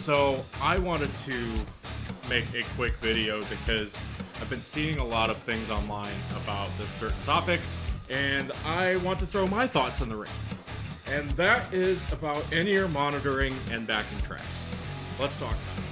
So I wanted to make a quick video because I've been seeing a lot of things online about this certain topic, and I want to throw my thoughts in the ring. And that is about in-ear monitoring and backing tracks. Let's talk about it.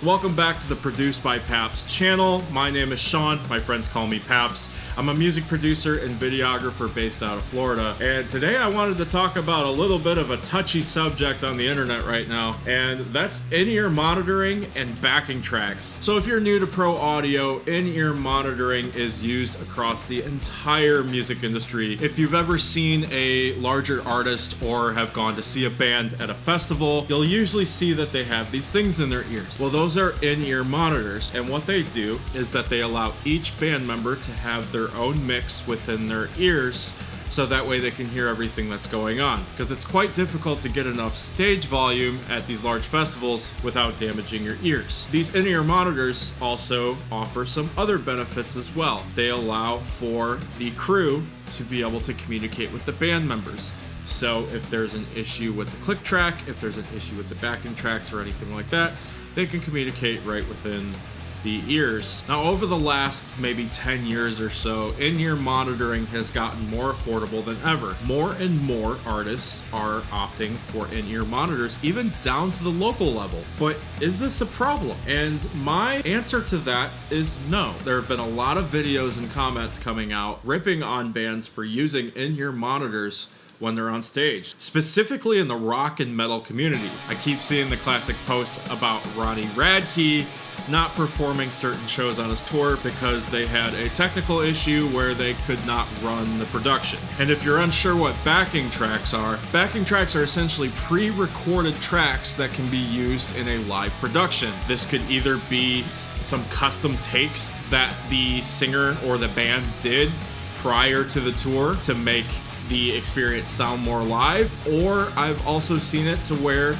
Welcome back to the Produced by Paps channel. My name is Sean. My friends call me Paps. I'm a music producer and videographer based out of Florida. And today I wanted to talk about a little bit of a touchy subject on the internet right now, and that's in-ear monitoring and backing tracks. So if you're new to pro audio, in-ear monitoring is used across the entire music industry. If you've ever seen a larger artist or have gone to see a band at a festival, you'll usually see that they have these things in their ears. Well, those are in-ear monitors, and what they do is that they allow each band member to have their own mix within their ears, so that way they can hear everything that's going on, because it's quite difficult to get enough stage volume at these large festivals without damaging your ears. These in-ear monitors also offer some other benefits as well. They allow for the crew to be able to communicate with the band members. So if there's an issue with the click track, if there's an issue with the backing tracks or anything like that, they can communicate right within the ears. Now, over the last maybe 10 years or so, in-ear monitoring has gotten more affordable than ever. More and more artists are opting for in-ear monitors, even down to the local level. But is this a problem? And my answer to that is no. There have been a lot of videos and comments coming out ripping on bands for using in-ear monitors when they're on stage, specifically in the rock and metal community. I keep seeing the classic post about Ronnie Radke not performing certain shows on his tour because they had a technical issue where they could not run the production. And if you're unsure what backing tracks are essentially pre-recorded tracks that can be used in a live production. This could either be some custom takes that the singer or the band did prior to the tour to make the experience sound more live, or I've also seen it to where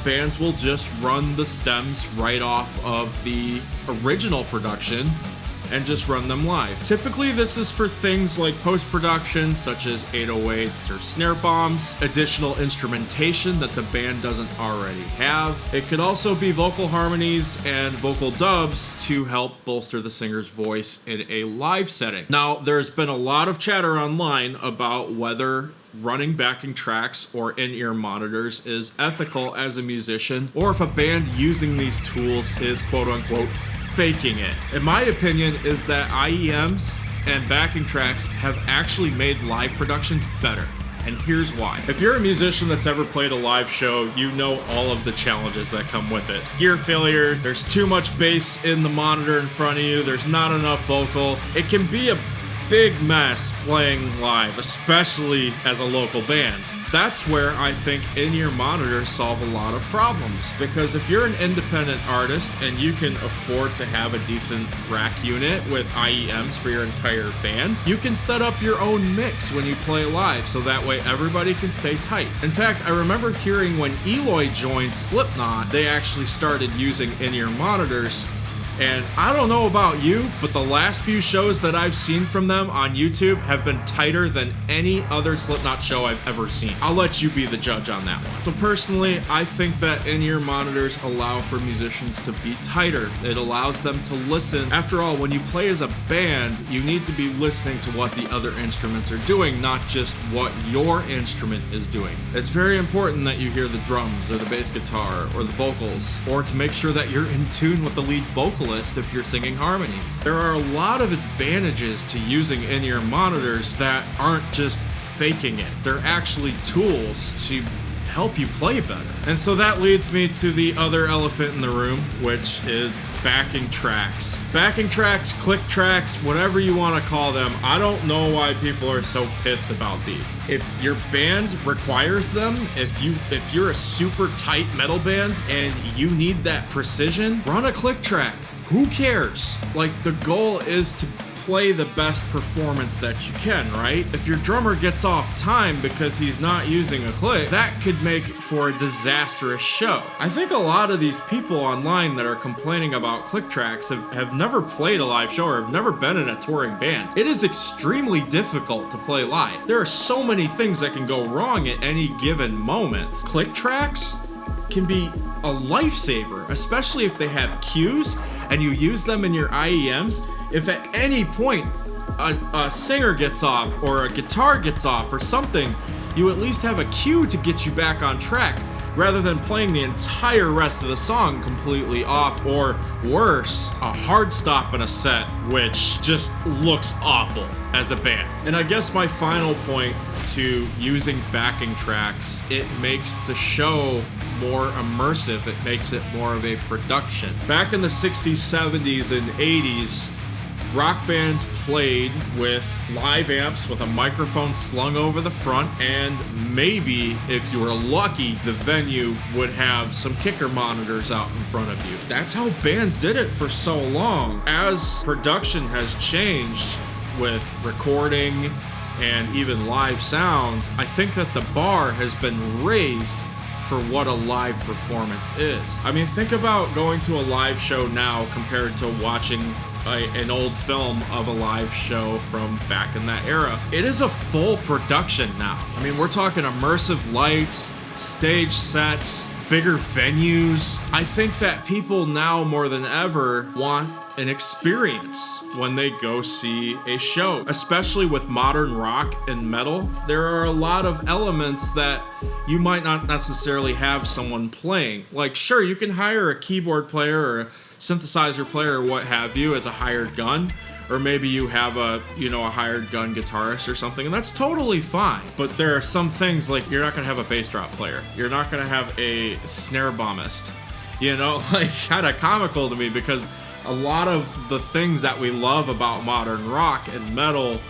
bands will just run the stems right off of the original production and just run them live. Typically, this is for things like post-production, such as 808s or snare bombs, additional instrumentation that the band doesn't already have. It could also be vocal harmonies and vocal dubs to help bolster the singer's voice in a live setting. Now, there's been a lot of chatter online about whether running backing tracks or in-ear monitors is ethical as a musician, or if a band using these tools is quote-unquote faking it. In my opinion, is that IEMs and backing tracks have actually made live productions better. And here's why. If you're a musician that's ever played a live show, you know all of the challenges that come with it. Gear failures, there's too much bass in the monitor in front of you, there's not enough vocal. It can be a big mess playing live, especially as a local band. That's where I think in-ear monitors solve a lot of problems, because if you're an independent artist and you can afford to have a decent rack unit with IEMs for your entire band, you can set up your own mix when you play live, so that way everybody can stay tight. In fact, I remember hearing when Eloy joined Slipknot, they actually started using in-ear monitors. And I don't know about you, but the last few shows that I've seen from them on YouTube have been tighter than any other Slipknot show I've ever seen. I'll let you be the judge on that one. So personally, I think that in-ear monitors allow for musicians to be tighter. It allows them to listen. After all, when you play as a band, you need to be listening to what the other instruments are doing, not just what your instrument is doing. It's very important that you hear the drums or the bass guitar or the vocals, or to make sure that you're in tune with the lead vocalist if you're singing harmonies. There are a lot of advantages to using in-ear monitors that aren't just faking it. They're actually tools to help you play better. And so that leads me to the other elephant in the room, which is backing tracks. Backing tracks, click tracks, whatever you want to call them. I don't know why people are so pissed about these. If your band requires them, if you're a super tight metal band and you need that precision, run a click track. Who cares? Like, the goal is to play the best performance that you can, right? If your drummer gets off time because he's not using a click, that could make for a disastrous show. I think a lot of these people online that are complaining about click tracks have never played a live show or have never been in a touring band. It is extremely difficult to play live. There are so many things that can go wrong at any given moment. Click tracks can be a lifesaver, especially if they have cues and you use them in your IEMs. If at any point a singer gets off or a guitar gets off or something, you at least have a cue to get you back on track, rather than playing the entire rest of the song completely off, or worse, a hard stop in a set, which just looks awful as a band. And I guess my final point to using backing tracks, it makes the show more immersive. It makes it more of a production. Back in the 60s, 70s, and 80s, rock bands played with live amps with a microphone slung over the front, and maybe, if you were lucky, the venue would have some kicker monitors out in front of you. That's how bands did it for so long. As production has changed with recording and even live sound, I think that the bar has been raised for what a live performance is. I mean, think about going to a live show now compared to watching an old film of a live show from back in that era. It is a full production now. I mean, we're talking immersive lights, stage sets, bigger venues. I think that people now more than ever want an experience when they go see a show, especially with modern rock and metal. There are a lot of elements that you might not necessarily have someone playing. Like, sure, you can hire a keyboard player or a synthesizer player or what have you as a hired gun, or maybe you have a hired gun guitarist or something, and that's totally fine. But there are some things, like, you're not gonna have a bass drop player, you're not gonna have a snare bombist, like, kind of comical to me, because a lot of the things that we love about modern rock and metal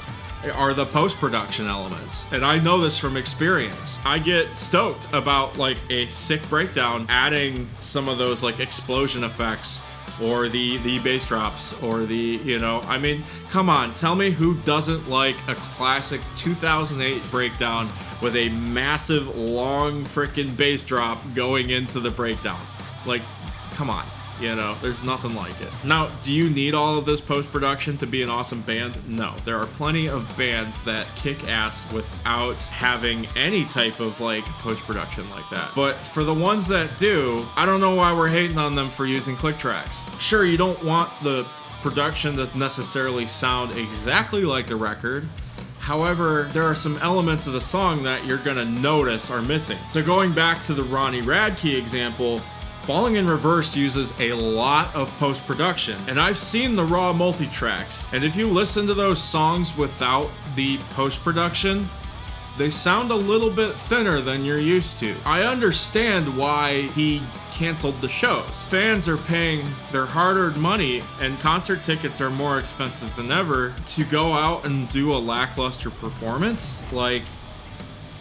are the post-production elements, and I know this from experience. I get stoked about, like, a sick breakdown, adding some of those, like, explosion effects or the bass drops or I mean, come on, tell me who doesn't like a classic 2008 breakdown with a massive long freaking bass drop going into the breakdown? Like, come on. There's nothing like it. Now, do you need all of this post-production to be an awesome band? No. There are plenty of bands that kick ass without having any type of, like, post-production like that. But for the ones that do, I don't know why we're hating on them for using click tracks. Sure, you don't want the production to necessarily sound exactly like the record. However, there are some elements of the song that you're gonna notice are missing. So going back to the Ronnie Radke example, Falling in Reverse uses a lot of post-production, and I've seen the raw multi-tracks, and if you listen to those songs without the post-production, they sound a little bit thinner than you're used to. I understand why he canceled the shows. Fans are paying their hard-earned money, and concert tickets are more expensive than ever, to go out and do a lackluster performance. Like,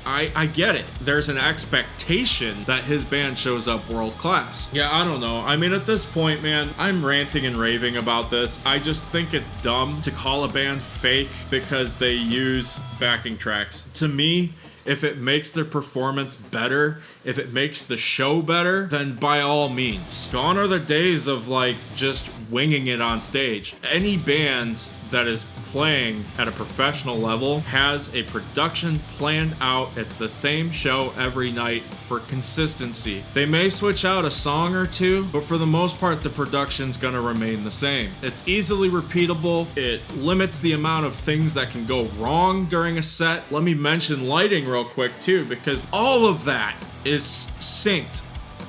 I get it. There's an expectation that his band shows up world class. Yeah, I don't know. I mean, at this point, man, I'm ranting and raving about this. I just think it's dumb to call a band fake because they use backing tracks. To me, if it makes their performance better, if it makes the show better, then by all means. Gone are the days of, like, just winging it on stage. Any band that is playing at a professional level has a production planned out. It's the same show every night for consistency. They may switch out a song or two, but for the most part, the production's gonna remain the same. It's easily repeatable. It limits the amount of things that can go wrong during a set. Let me mention lighting real quick too, because all of that is synced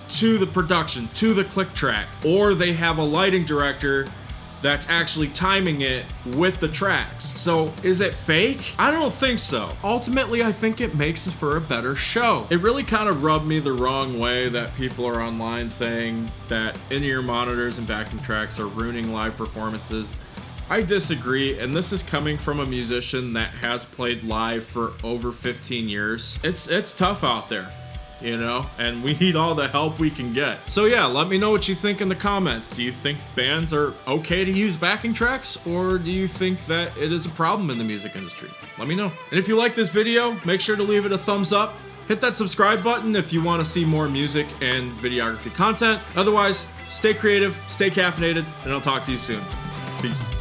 to the production, to the click track, or they have a lighting director that's actually timing it with the tracks. So is it fake? I don't think so. Ultimately, I think it makes it for a better show. It really kind of rubbed me the wrong way that people are online saying that in-ear monitors and backing tracks are ruining live performances. I disagree, and this is coming from a musician that has played live for over 15 years. It's tough out there. you know, and we need all the help we can get. So yeah, let me know what you think in the comments. Do you think bands are okay to use backing tracks, or do you think that it is a problem in the music industry? Let me know. And if you like this video, make sure to leave it a thumbs up. Hit that subscribe button if you want to see more music and videography content. Otherwise, stay creative, stay caffeinated, and I'll talk to you soon. Peace.